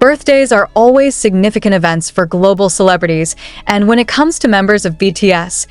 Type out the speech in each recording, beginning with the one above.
Birthdays are always significant events for global celebrities, and when it comes to members of BTS,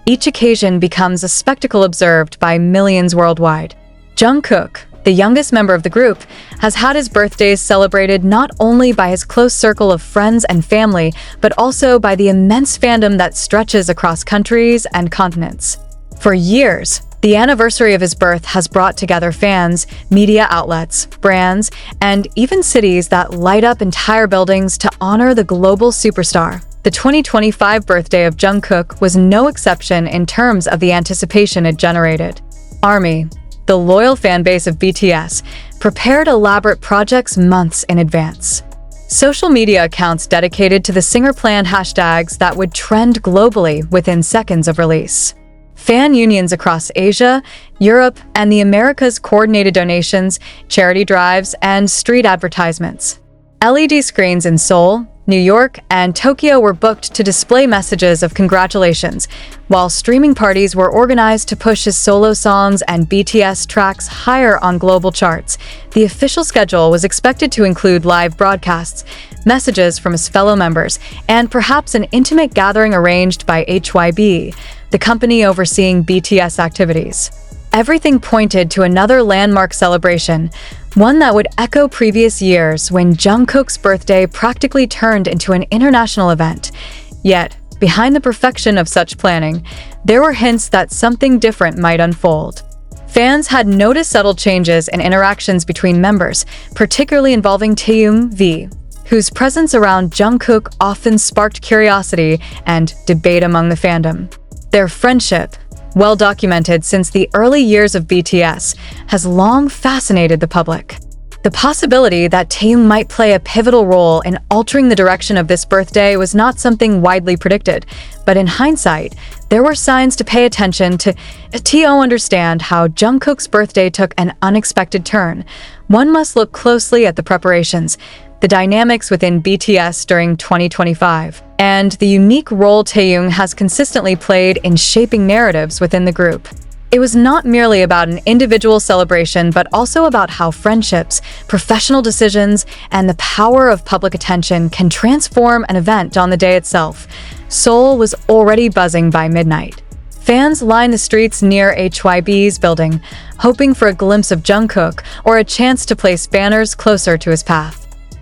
each occasion becomes a spectacle observed by millions worldwide. Jungkook, the youngest member of the group, has had his birthdays celebrated not only by his close circle of friends and family, but also by the immense fandom that stretches across countries and continents. For years, the anniversary of his birth has brought together fans, media outlets, brands, and even cities that light up entire buildings to honor the global superstar. The 2025 birthday of Jungkook was no exception in terms of the anticipation it generated. ARMY, the loyal fan base of BTS, prepared elaborate projects months in advance. Social media accounts dedicated to the singer planned hashtags that would trend globally within seconds of release. Fan unions across Asia, Europe, and the Americas coordinated donations, charity drives, and street advertisements. LED screens in Seoul, New York, and Tokyo were booked to display messages of congratulations, while streaming parties were organized to push his solo songs and BTS tracks higher on global charts. The official schedule was expected to include live broadcasts, messages from his fellow members, and perhaps an intimate gathering arranged by HYB, the company overseeing BTS activities. Everything pointed to another landmark celebration, one that would echo previous years when Jungkook's birthday practically turned into an international event. Yet, behind the perfection of such planning, there were hints that something different might unfold. Fans had noticed subtle changes in interactions between members, particularly involving Taehyung V, whose presence around Jungkook often sparked curiosity and debate among the fandom. Their friendship, well documented since the early years of BTS, has long fascinated the public. The possibility that Taehyung might play a pivotal role in altering the direction of this birthday was not something widely predicted, but in hindsight, there were signs to pay attention to understand how Jungkook's birthday took an unexpected turn. One must look closely at the preparations, the dynamics within BTS during 2025, and the unique role Taehyung has consistently played in shaping narratives within the group. It was not merely about an individual celebration, but also about how friendships, professional decisions, and the power of public attention can transform an event on the day itself. Seoul was already buzzing by midnight. Fans lined the streets near HYB's building, hoping for a glimpse of Jungkook or a chance to place banners closer to his path.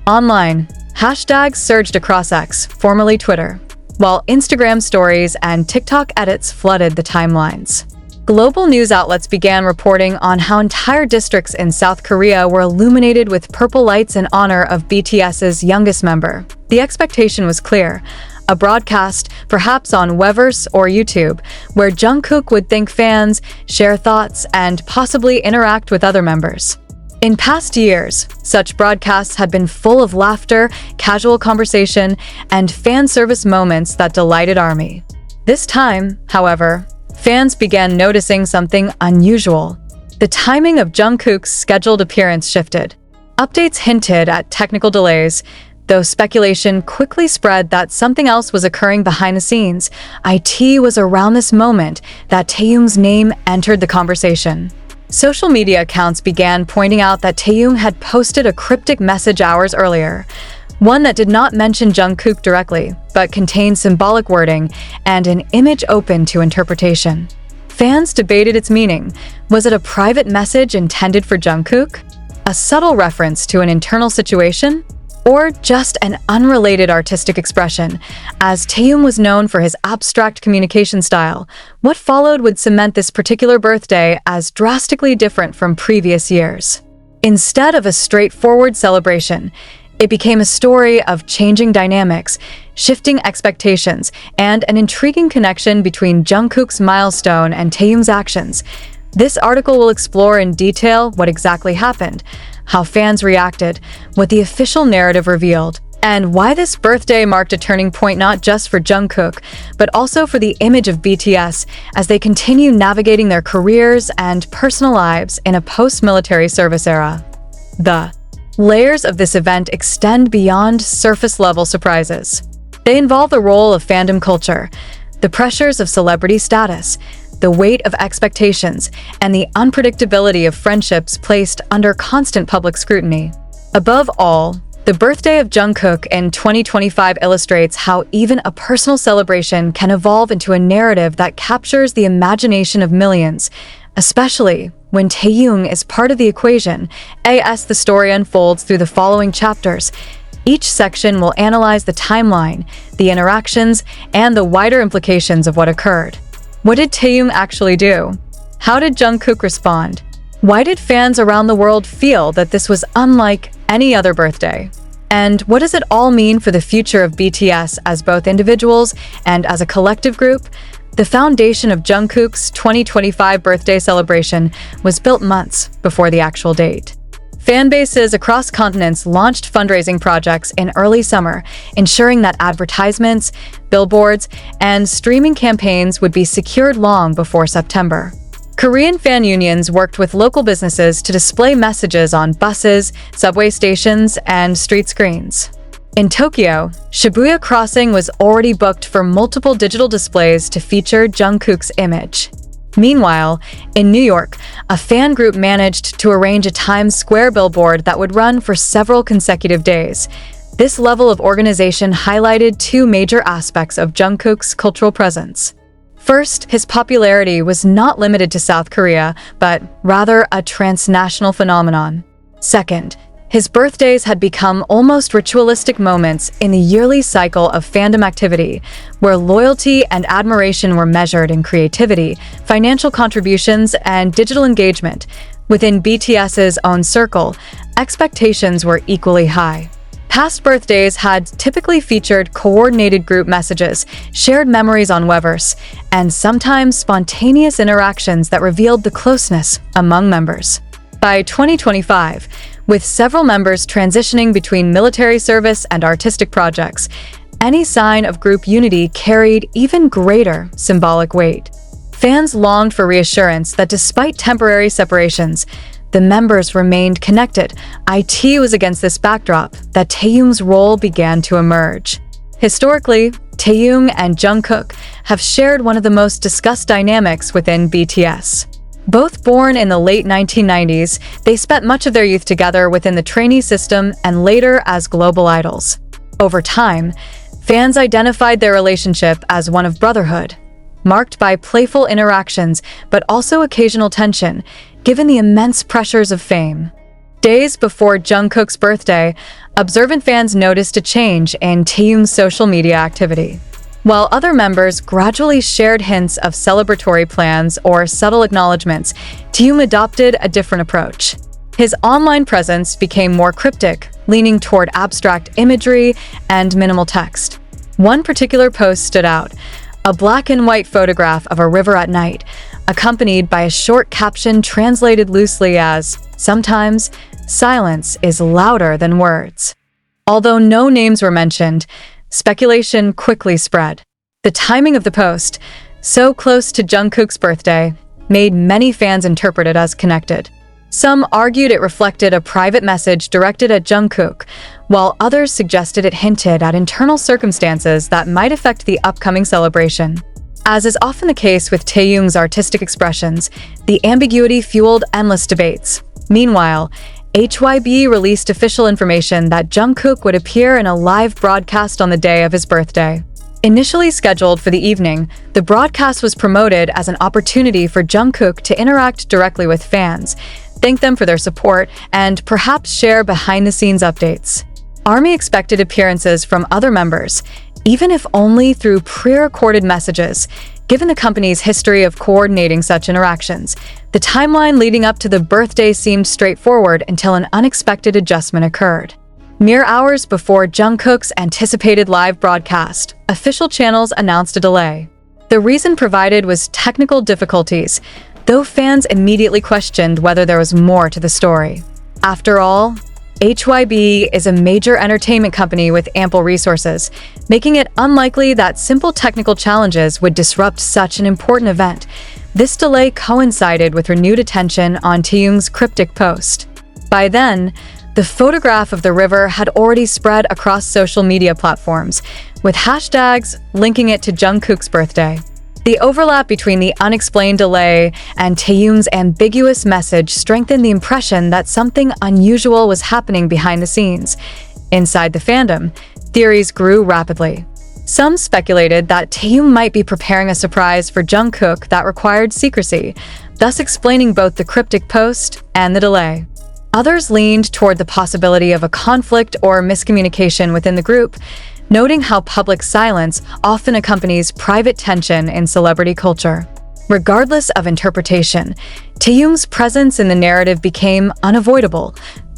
Online, hashtags surged across X, formerly Twitter, while Instagram stories and TikTok edits flooded the timelines. Global news outlets began reporting on how entire districts in South Korea were illuminated with purple lights in honor of BTS's youngest member. The expectation was clear: a broadcast, perhaps on Weverse or YouTube, where Jungkook would thank fans, share thoughts, and possibly interact with other members. In past years, such broadcasts had been full of laughter, casual conversation, and fan service moments that delighted ARMY. This time, however, fans began noticing something unusual. The timing of Jungkook's scheduled appearance shifted. Updates hinted at technical delays, though speculation quickly spread that something else was occurring behind the scenes. It was around this moment that Taehyung's name entered the conversation. Social media accounts began pointing out that Taehyung had posted a cryptic message hours earlier, one that did not mention Jungkook directly, but contained symbolic wording and an image open to interpretation. Fans debated its meaning. Was it a private message intended for Jungkook? A subtle reference to an internal situation? Or just an unrelated artistic expression? As Taehyung was known for his abstract communication style, what followed would cement this particular birthday as drastically different from previous years. Instead of a straightforward celebration, it became a story of changing dynamics, shifting expectations, and an intriguing connection between Jungkook's milestone and Taehyung's actions. This article will explore in detail what exactly happened, how fans reacted, what the official narrative revealed, and why this birthday marked a turning point not just for Jungkook, but also for the image of BTS as they continue navigating their careers and personal lives in a post-military service era. The layers of this event extend beyond surface-level surprises. They involve the role of fandom culture, the pressures of celebrity status, the weight of expectations, and the unpredictability of friendships placed under constant public scrutiny. Above all, The birthday of Jungkook in 2025 illustrates how even a personal celebration can evolve into a narrative that captures the imagination of millions, especially when Taehyung is part of the equation. As the story unfolds through the following chapters, each section will analyze the timeline, the interactions, and the wider implications of what occurred. What did Taehyung actually do? How did Jungkook respond? Why did fans around the world feel that this was unlike any other birthday? And what does it all mean for the future of BTS as both individuals and as a collective group? The foundation of Jungkook's 2025 birthday celebration was built months before the actual date. Fan bases across continents launched fundraising projects in early summer, ensuring that advertisements, billboards, and streaming campaigns would be secured long before September. Korean fan unions worked with local businesses to display messages on buses, subway stations, and street screens. In Tokyo, Shibuya Crossing was already booked for multiple digital displays to feature Jungkook's image. Meanwhile, in New York, a fan group managed to arrange a Times Square billboard that would run for several consecutive days. This level of organization highlighted two major aspects of Jungkook's cultural presence. First, his popularity was not limited to South Korea, but rather a transnational phenomenon. Second, his birthdays had become almost ritualistic moments in the yearly cycle of fandom activity, where loyalty and admiration were measured in creativity, financial contributions, and digital engagement. Within BTS's own circle, expectations were equally high. Past birthdays had typically featured coordinated group messages, shared memories on Weverse, and sometimes spontaneous interactions that revealed the closeness among members. By 2025, with several members transitioning between military service and artistic projects, any sign of group unity carried even greater symbolic weight. Fans longed for reassurance that despite temporary separations, the members remained connected. It was against this backdrop that Taehyung's role began to emerge. Historically, Taehyung and Jungkook have shared one of the most discussed dynamics within BTS. Both born in the late 1990s, they spent much of their youth together within the trainee system and later as global idols. Over time, fans identified their relationship as one of brotherhood, marked by playful interactions but also occasional tension, given the immense pressures of fame. Days before Jungkook's birthday, observant fans noticed a change in Taehyung's social media activity. While other members gradually shared hints of celebratory plans or subtle acknowledgements, Taehyung adopted a different approach. His online presence became more cryptic, leaning toward abstract imagery and minimal text. One particular post stood out: a black and white photograph of a river at night, accompanied by a short caption translated loosely as, "Sometimes, silence is louder than words." Although no names were mentioned, speculation quickly spread. The timing of the post, so close to Jungkook's birthday, made many fans interpret it as connected. Some argued it reflected a private message directed at Jungkook, while others suggested it hinted at internal circumstances that might affect the upcoming celebration. As is often the case with Taehyung's artistic expressions, the ambiguity fueled endless debates. Meanwhile, HYB released official information that Jungkook would appear in a live broadcast on the day of his birthday. Initially scheduled for the evening, the broadcast was promoted as an opportunity for Jungkook to interact directly with fans, thank them for their support, and perhaps share behind-the-scenes updates. ARMY expected appearances from other members, even if only through pre-recorded messages. Given the company's history of coordinating such interactions, the timeline leading up to the birthday seemed straightforward until an unexpected adjustment occurred. Mere hours before Jungkook's anticipated live broadcast, official channels announced a delay. The reason provided was technical difficulties, though fans immediately questioned whether there was more to the story. After all, HYB is a major entertainment company with ample resources, making it unlikely that simple technical challenges would disrupt such an important event. This delay coincided with renewed attention on Taehyung's cryptic post. By then, the photograph of the river had already spread across social media platforms, with hashtags linking it to Jungkook's birthday. The overlap between the unexplained delay and Taehyung's ambiguous message strengthened the impression that something unusual was happening behind the scenes. Inside the fandom, theories grew rapidly. Some speculated that Taehyung might be preparing a surprise for Jungkook that required secrecy, thus explaining both the cryptic post and the delay. Others leaned toward the possibility of a conflict or miscommunication within the group, noting how public silence often accompanies private tension in celebrity culture. Regardless of interpretation, Taehyung's presence in the narrative became unavoidable.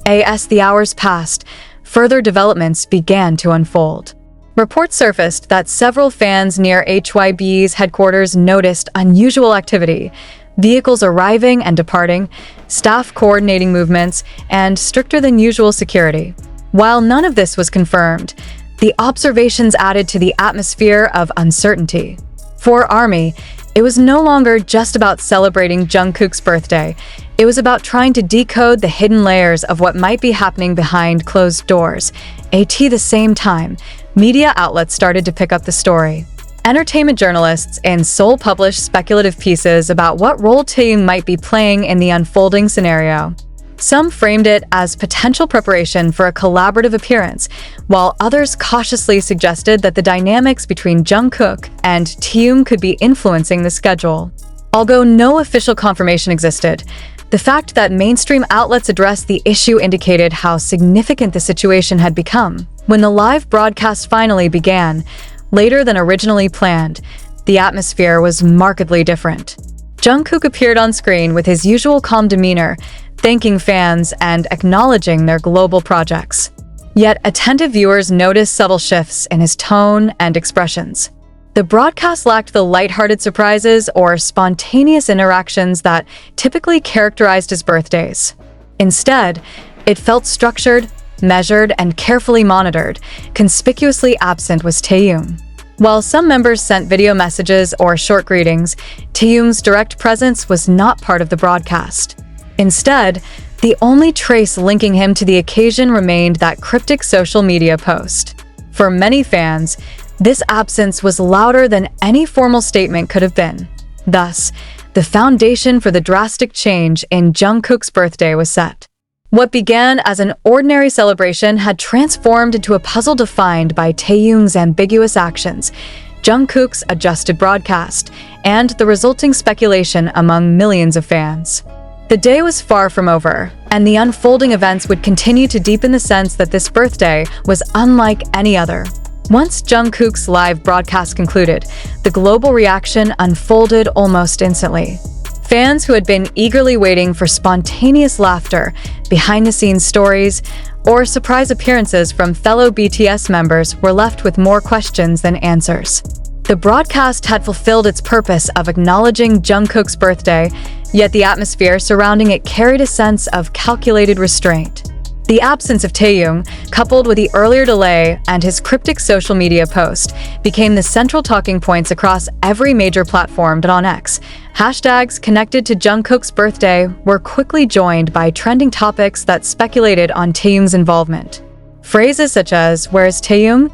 As the hours passed, further developments began to unfold. Reports surfaced that several fans near HYB's headquarters noticed unusual activity, vehicles arriving and departing, staff coordinating movements, and stricter-than-usual security. While none of this was confirmed, the observations added to the atmosphere of uncertainty. For ARMY, it was no longer just about celebrating Jungkook's birthday. It was about trying to decode the hidden layers of what might be happening behind closed doors. At the same time, media outlets started to pick up the story. Entertainment journalists in Seoul published speculative pieces about what role Taehyung might be playing in the unfolding scenario. Some framed it as potential preparation for a collaborative appearance, while others cautiously suggested that the dynamics between Jungkook and Taehyung could be influencing the schedule. Although no official confirmation existed, the fact that mainstream outlets addressed the issue indicated how significant the situation had become. When the live broadcast finally began, later than originally planned, the atmosphere was markedly different. Jungkook appeared on screen with his usual calm demeanor, thanking fans and acknowledging their global projects. Yet attentive viewers noticed subtle shifts in his tone and expressions. The broadcast lacked the lighthearted surprises or spontaneous interactions that typically characterized his birthdays. Instead, it felt structured, measured, and carefully monitored. Conspicuously absent was Taehyung. While some members sent video messages or short greetings, Taehyung's direct presence was not part of the broadcast. Instead, the only trace linking him to the occasion remained that cryptic social media post. For many fans, this absence was louder than any formal statement could have been. Thus, the foundation for the drastic change in Jungkook's birthday was set. What began as an ordinary celebration had transformed into a puzzle defined by Taehyung's ambiguous actions, Jungkook's adjusted broadcast, and the resulting speculation among millions of fans. The day was far from over, and the unfolding events would continue to deepen the sense that this birthday was unlike any other. Once Jungkook's live broadcast concluded, the global reaction unfolded almost instantly. Fans who had been eagerly waiting for spontaneous laughter, behind-the-scenes stories, or surprise appearances from fellow BTS members were left with more questions than answers. The broadcast had fulfilled its purpose of acknowledging Jungkook's birthday, yet the atmosphere surrounding it carried a sense of calculated restraint. The absence of Taehyung, coupled with the earlier delay and his cryptic social media post, became the central talking points across every major platform. On X, hashtags connected to Jungkook's birthday were quickly joined by trending topics that speculated on Taehyung's involvement. Phrases such as "Where's Taehyung?"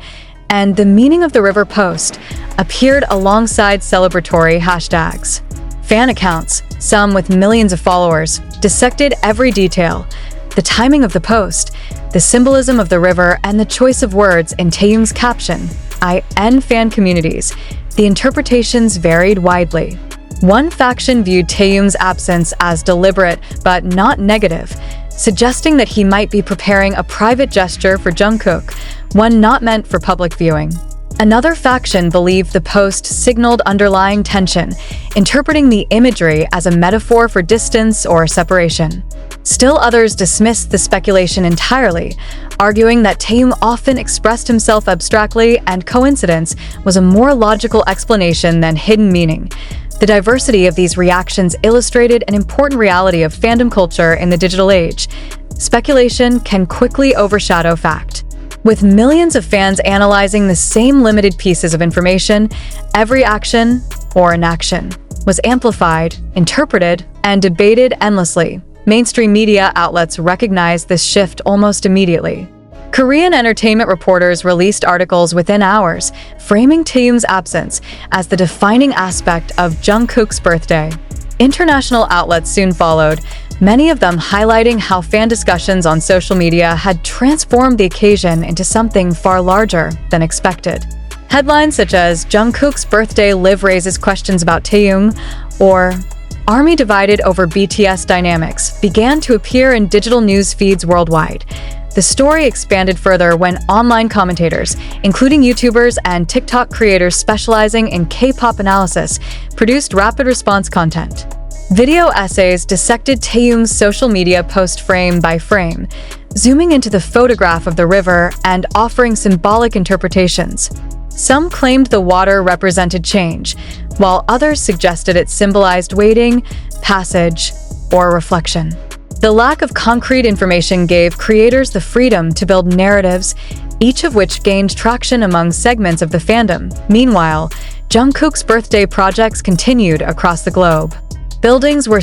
and "The meaning of the river post" appeared alongside celebratory hashtags. Fan accounts, some with millions of followers, dissected every detail: the timing of the post, the symbolism of the river, and the choice of words in Taehyung's caption. In fan communities, the interpretations varied widely. One faction viewed Taehyung's absence as deliberate but not negative, suggesting that he might be preparing a private gesture for Jungkook, one not meant for public viewing. Another faction believed the post signaled underlying tension, interpreting the imagery as a metaphor for distance or separation. Still others dismissed the speculation entirely, arguing that Taehyung often expressed himself abstractly and coincidence was a more logical explanation than hidden meaning. The diversity of these reactions illustrated an important reality of fandom culture in the digital age. Speculation can quickly overshadow fact. With millions of fans analyzing the same limited pieces of information, every action or inaction was amplified, interpreted, and debated endlessly. Mainstream media outlets recognized this shift almost immediately. Korean entertainment reporters released articles within hours, framing Taehyung's absence as the defining aspect of Jungkook's birthday. International outlets soon followed, many of them highlighting how fan discussions on social media had transformed the occasion into something far larger than expected. Headlines such as "Jungkook's birthday live raises questions about Taehyung" or "Army divided over BTS dynamics" began to appear in digital news feeds worldwide. The story expanded further when online commentators, including YouTubers and TikTok creators specializing in K-pop analysis, produced rapid response content. Video essays dissected Taehyung's social media post frame by frame, zooming into the photograph of the river and offering symbolic interpretations. Some claimed the water represented change, while others suggested it symbolized waiting, passage, or reflection. The lack of concrete information gave creators the freedom to build narratives, each of which gained traction among segments of the fandom. Meanwhile, Jungkook's birthday projects continued across the globe. Buildings were